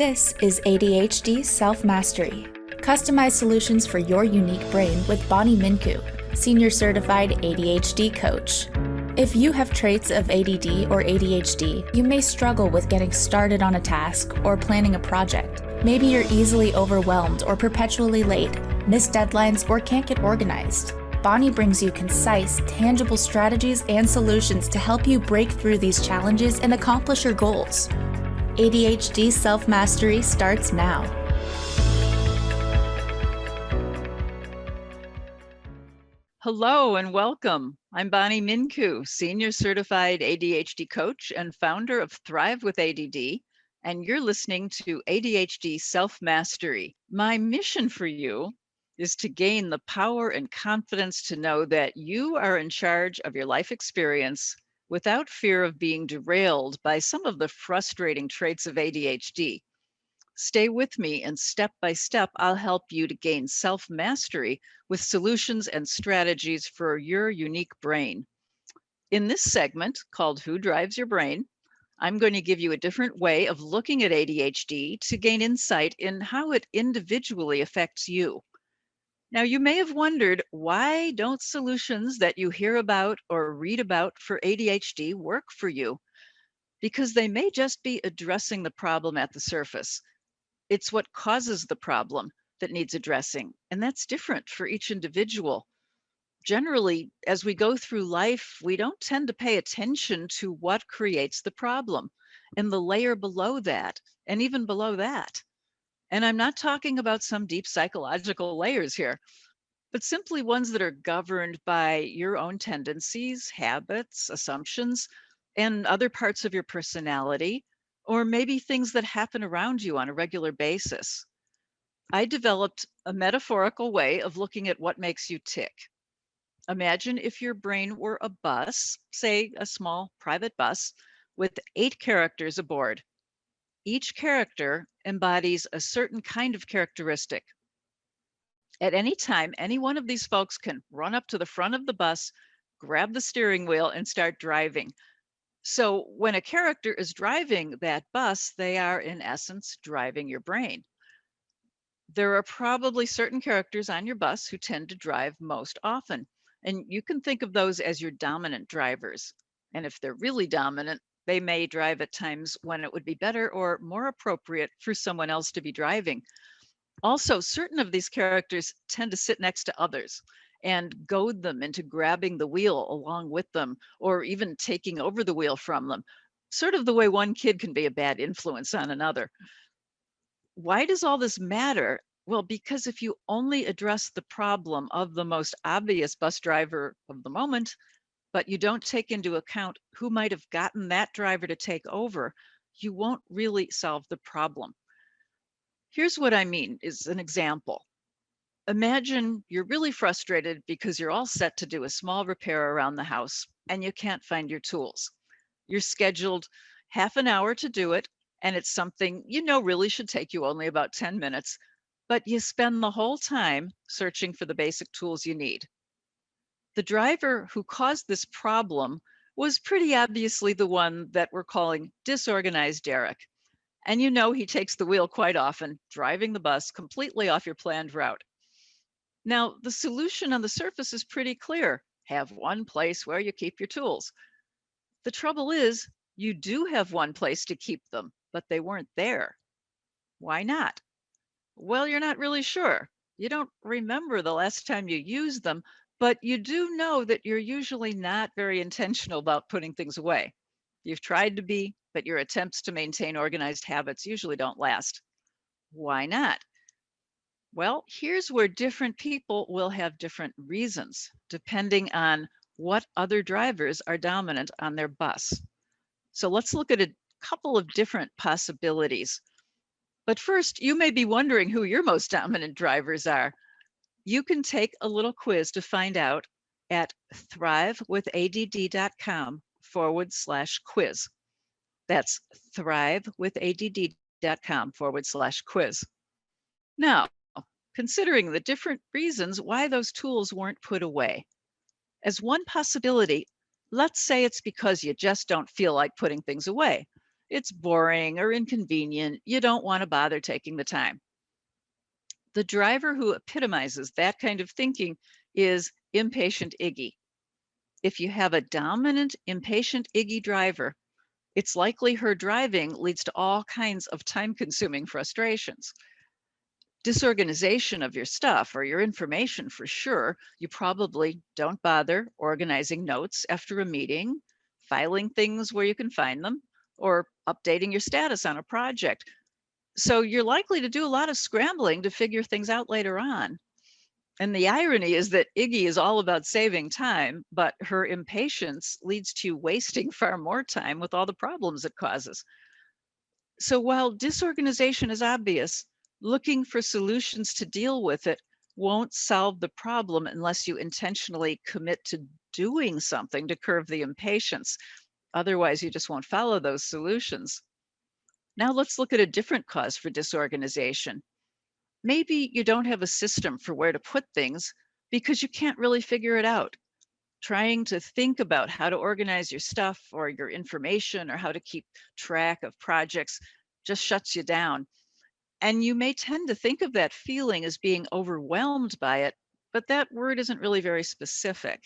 This is ADHD Self-Mastery. Customized solutions for your unique brain with Bonnie Mincu, Senior Certified ADHD Coach. If you have traits of ADD or ADHD, you may struggle with getting started on a task or planning a project. Maybe you're easily overwhelmed or perpetually late, miss deadlines, or can't get organized. Bonnie brings you concise, tangible strategies and solutions to help you break through these challenges and accomplish your goals. ADHD Self-Mastery starts now. Hello and welcome. I'm Bonnie Mincu, Senior Certified ADHD Coach and founder of Thrive with ADD, and you're listening to ADHD Self-Mastery. My mission for you is to gain the power and confidence to know that you are in charge of your life experience without fear of being derailed by some of the frustrating traits of ADHD. Stay with me, and step by step, I'll help you to gain self-mastery with solutions and strategies for your unique brain. In this segment called Who Drives Your Brain, I'm going to give you a different way of looking at ADHD to gain insight in how it individually affects you. Now, you may have wondered, why don't solutions that you hear about or read about for ADHD work for you? Because they may just be addressing the problem at the surface. It's what causes the problem that needs addressing, and that's different for each individual. Generally, as we go through life, we don't tend to pay attention to what creates the problem and the layer below that, and even below that. And I'm not talking about some deep psychological layers here, but simply ones that are governed by your own tendencies, habits, assumptions, and other parts of your personality, or maybe things that happen around you on a regular basis. I developed a metaphorical way of looking at what makes you tick. Imagine if your brain were a bus, say a small private bus, with 8 characters aboard. Each character embodies a certain kind of characteristic. At any time, any one of these folks can run up to the front of the bus, grab the steering wheel, and start driving. So when a character is driving that bus, they are in essence driving your brain. There are probably certain characters on your bus who tend to drive most often, and you can think of those as your dominant drivers. And if they're really dominant, they may drive at times when it would be better or more appropriate for someone else to be driving. Also, certain of these characters tend to sit next to others and goad them into grabbing the wheel along with them, or even taking over the wheel from them, sort of the way one kid can be a bad influence on another. Why does all this matter? Well, because if you only address the problem of the most obvious bus driver of the moment, but you don't take into account who might have gotten that driver to take over, you won't really solve the problem. Here's what I mean is an example. Imagine you're really frustrated because you're all set to do a small repair around the house and you can't find your tools. You're scheduled half an hour to do it, and it's something you know really should take you only about 10 minutes, but you spend the whole time searching for the basic tools you need. The driver who caused this problem was pretty obviously the one that we're calling Disorganized Derek. And you know he takes the wheel quite often, driving the bus completely off your planned route. Now, the solution on the surface is pretty clear. Have one place where you keep your tools. The trouble is, you do have one place to keep them, but they weren't there. Why not? Well, you're not really sure. You don't remember the last time you used them, but you do know that you're usually not very intentional about putting things away. You've tried to be, but your attempts to maintain organized habits usually don't last. Why not? Well, here's where different people will have different reasons, depending on what other drivers are dominant on their bus. So let's look at a couple of different possibilities. But first, you may be wondering who your most dominant drivers are. You can take a little quiz to find out at thrivewithadd.com/quiz. That's thrivewithadd.com/quiz. Now, considering the different reasons why those tools weren't put away. As one possibility, let's say it's because you just don't feel like putting things away. it's boring or inconvenient. You don't want to bother taking the time. The driver who epitomizes that kind of thinking is Impatient Iggy. If you have a dominant Impatient Iggy driver, it's likely her driving leads to all kinds of time-consuming frustrations. Disorganization of your stuff or your information for sure. You probably don't bother organizing notes after a meeting, filing things where you can find them, or updating your status on a project. So you're likely to do a lot of scrambling to figure things out later on. And the irony is that Iggy is all about saving time, but her impatience leads to wasting far more time with all the problems it causes. So while disorganization is obvious, looking for solutions to deal with it won't solve the problem unless you intentionally commit to doing something to curb the impatience. Otherwise, you just won't follow those solutions. Now let's look at a different cause for disorganization. Maybe you don't have a system for where to put things because you can't really figure it out. Trying to think about how to organize your stuff or your information or how to keep track of projects just shuts you down. And you may tend to think of that feeling as being overwhelmed by it, but that word isn't really very specific.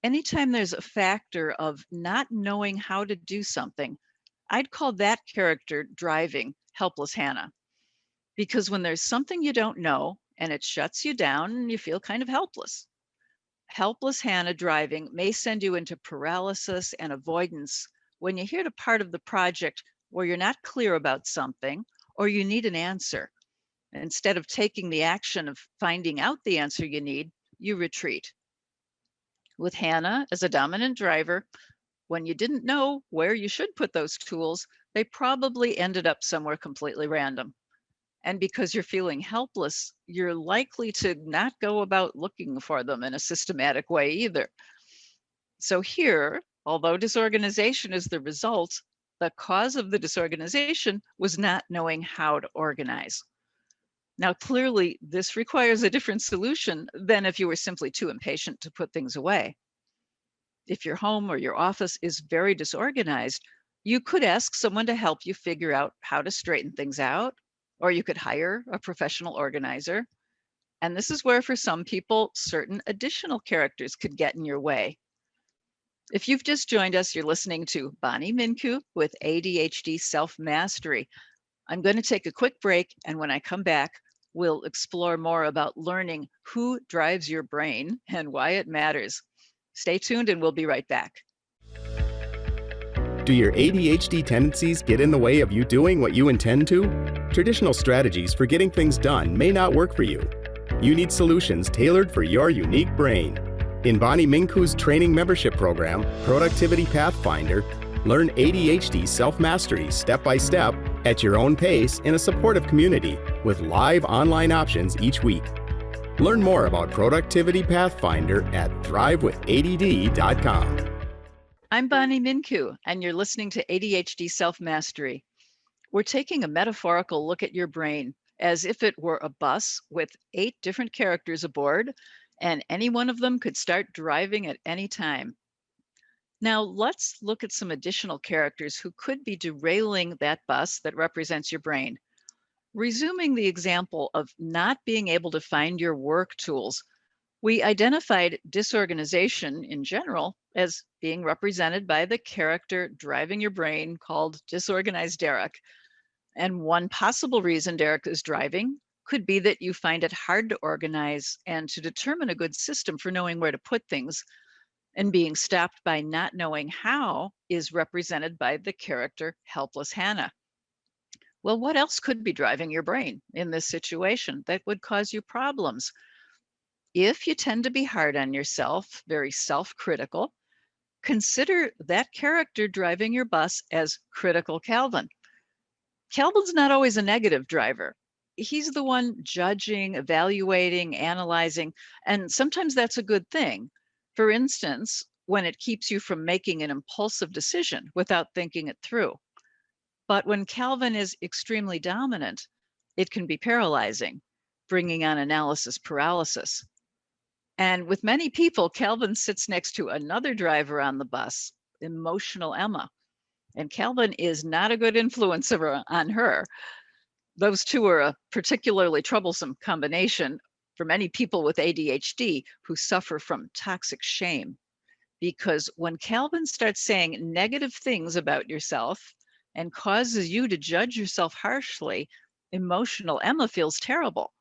Anytime there's a factor of not knowing how to do something, I'd call that character driving Helpless Hannah. Because when there's something you don't know and it shuts you down, you feel kind of helpless. Helpless Hannah driving may send you into paralysis and avoidance when you hit a part of the project where you're not clear about something or you need an answer. Instead of taking the action of finding out the answer you need, you retreat. With Hannah as a dominant driver, when you didn't know where you should put those tools, they probably ended up somewhere completely random. And because you're feeling helpless, you're likely to not go about looking for them in a systematic way either. So here, although disorganization is the result, the cause of the disorganization was not knowing how to organize. Now, clearly, this requires a different solution than if you were simply too impatient to put things away. If your home or your office is very disorganized, you could ask someone to help you figure out how to straighten things out, or you could hire a professional organizer. And this is where, for some people, certain additional characters could get in your way. If you've just joined us, you're listening to Bonnie Mincu with ADHD Self-Mastery. I'm going to take a quick break, and when I come back, we'll explore more about learning who drives your brain and why it matters. Stay tuned, and we'll be right back. Do your ADHD tendencies get in the way of you doing what you intend to? Traditional strategies for getting things done may not work for you. You need solutions tailored for your unique brain. In Bonnie Mincu's training membership program, Productivity Pathfinder, learn ADHD self-mastery step-by-step at your own pace in a supportive community with live online options each week. Learn more about Productivity Pathfinder at thrivewithadd.com. I'm Bonnie Mincu, and you're listening to ADHD Self-Mastery. We're taking a metaphorical look at your brain as if it were a bus with 8 different characters aboard, and any one of them could start driving at any time. Now, let's look at some additional characters who could be derailing that bus that represents your brain. Resuming the example of not being able to find your work tools, we identified disorganization in general as being represented by the character driving your brain called Disorganized Derek. And one possible reason Derek is driving could be that you find it hard to organize and to determine a good system for knowing where to put things. And being stopped by not knowing how is represented by the character Helpless Hannah. Well, what else could be driving your brain in this situation that would cause you problems? If you tend to be hard on yourself, very self-critical, consider that character driving your bus as Critical Calvin. Calvin's not always a negative driver. He's the one judging, evaluating, analyzing, and sometimes that's a good thing. For instance, when it keeps you from making an impulsive decision without thinking it through. But when Calvin is extremely dominant, it can be paralyzing, bringing on analysis paralysis. And with many people, Calvin sits next to another driver on the bus, emotional Emma. And Calvin is not a good influence on her. Those two are a particularly troublesome combination for many people with ADHD who suffer from toxic shame. Because when Calvin starts saying negative things about yourself and causes you to judge yourself harshly, emotional Emma feels terrible.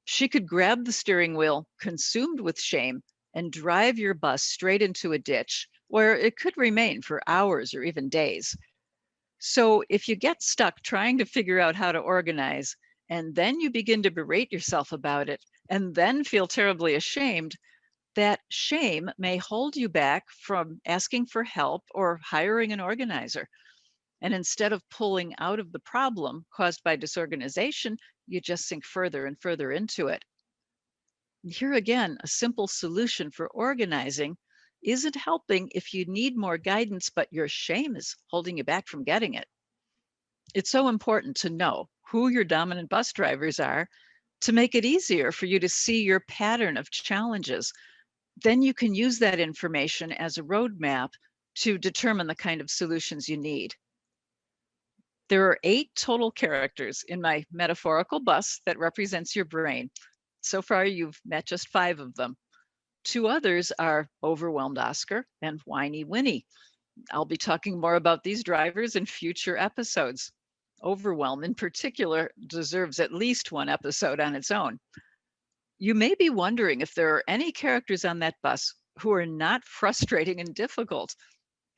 She could grab the steering wheel, consumed with shame, and drive your bus straight into a ditch where it could remain for hours or even days. So if you get stuck trying to figure out how to organize, and then you begin to berate yourself about it, and then feel terribly ashamed, that shame may hold you back from asking for help or hiring an organizer. And instead of pulling out of the problem caused by disorganization, you just sink further and further into it. Here again, a simple solution for organizing isn't helping if you need more guidance, but your shame is holding you back from getting it. It's so important to know who your dominant bus drivers are to make it easier for you to see your pattern of challenges. Then you can use that information as a roadmap to determine the kind of solutions you need. There are 8 total characters in my metaphorical bus that represents your brain. So far, you've met just 5 of them. 2 others are Overwhelmed Oscar and Whiny Winnie. I'll be talking more about these drivers in future episodes. Overwhelm, in particular, deserves at least one episode on its own. You may be wondering if there are any characters on that bus who are not frustrating and difficult.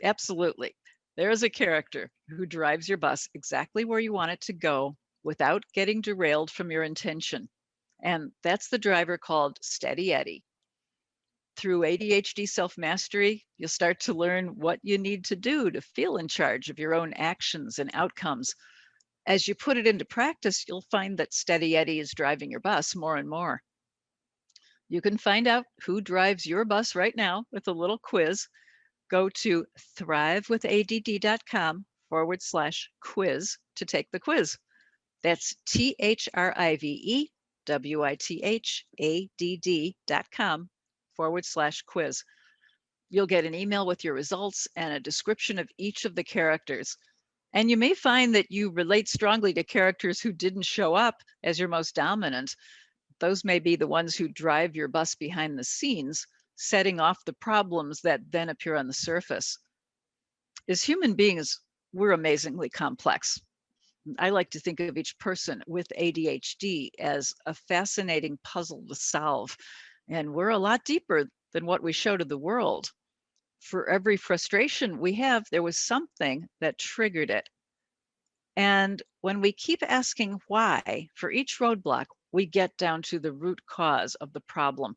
Absolutely. There is a character who drives your bus exactly where you want it to go without getting derailed from your intention. And that's the driver called Steady Eddy. Through ADHD self-mastery, you'll start to learn what you need to do to feel in charge of your own actions and outcomes. As you put it into practice, you'll find that Steady Eddy is driving your bus more and more. You can find out who drives your bus right now with a little quiz. Go to thrivewithadd.com/quiz to take the quiz. That's thrivewithadd.com/quiz. You'll get an email with your results and a description of each of the characters. And you may find that you relate strongly to characters who didn't show up as your most dominant. Those may be the ones who drive your bus behind the scenes, setting off the problems that then appear on the surface. As human beings, we're amazingly complex. I like to think of each person with ADHD as a fascinating puzzle to solve, and we're a lot deeper than what we show to the world. For every frustration we have, there was something that triggered it. And when we keep asking why for each roadblock, we get down to the root cause of the problem.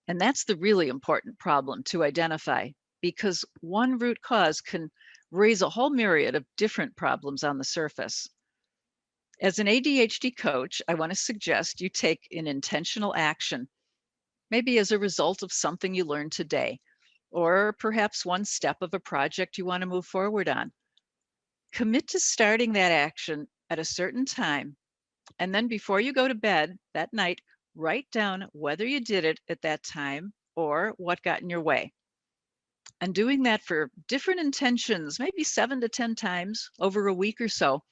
And that's the really important problem to identify, because one root cause can raise a whole myriad of different problems on the surface. As an ADHD coach, I want to suggest you take an intentional action, maybe as a result of something you learned today, or perhaps one step of a project you want to move forward on. Commit to starting that action at a certain time. And then before you go to bed that night, write down whether you did it at that time or what got in your way. And doing that for different intentions, maybe 7 to 10 times over a week or so,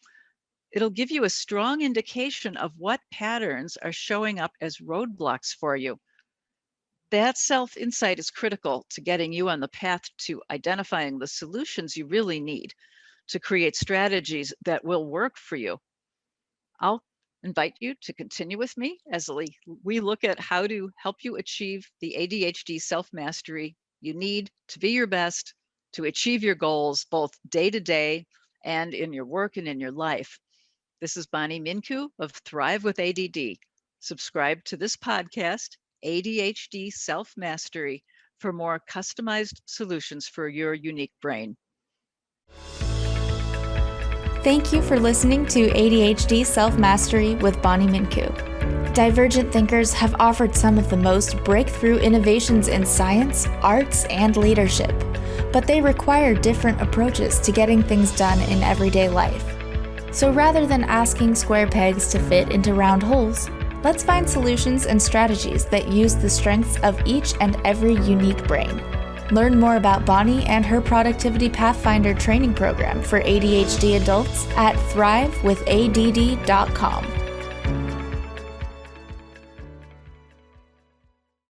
it'll give you a strong indication of what patterns are showing up as roadblocks for you. That self-insight is critical to getting you on the path to identifying the solutions you really need to create strategies that will work for you. I'll invite you to continue with me as we look at how to help you achieve the ADHD self-mastery you need to be your best, to achieve your goals, both day to day and in your work and in your life. This is Bonnie Mincu of Thrive with ADD. Subscribe to this podcast, ADHD Self-Mastery, for more customized solutions for your unique brain. Thank you for listening to ADHD Self-Mastery with Bonnie Mincu. Divergent thinkers have offered some of the most breakthrough innovations in science, arts, and leadership, but they require different approaches to getting things done in everyday life. So rather than asking square pegs to fit into round holes, let's find solutions and strategies that use the strengths of each and every unique brain. Learn more about Bonnie and her Productivity Pathfinder training program for ADHD adults at thrivewithadd.com.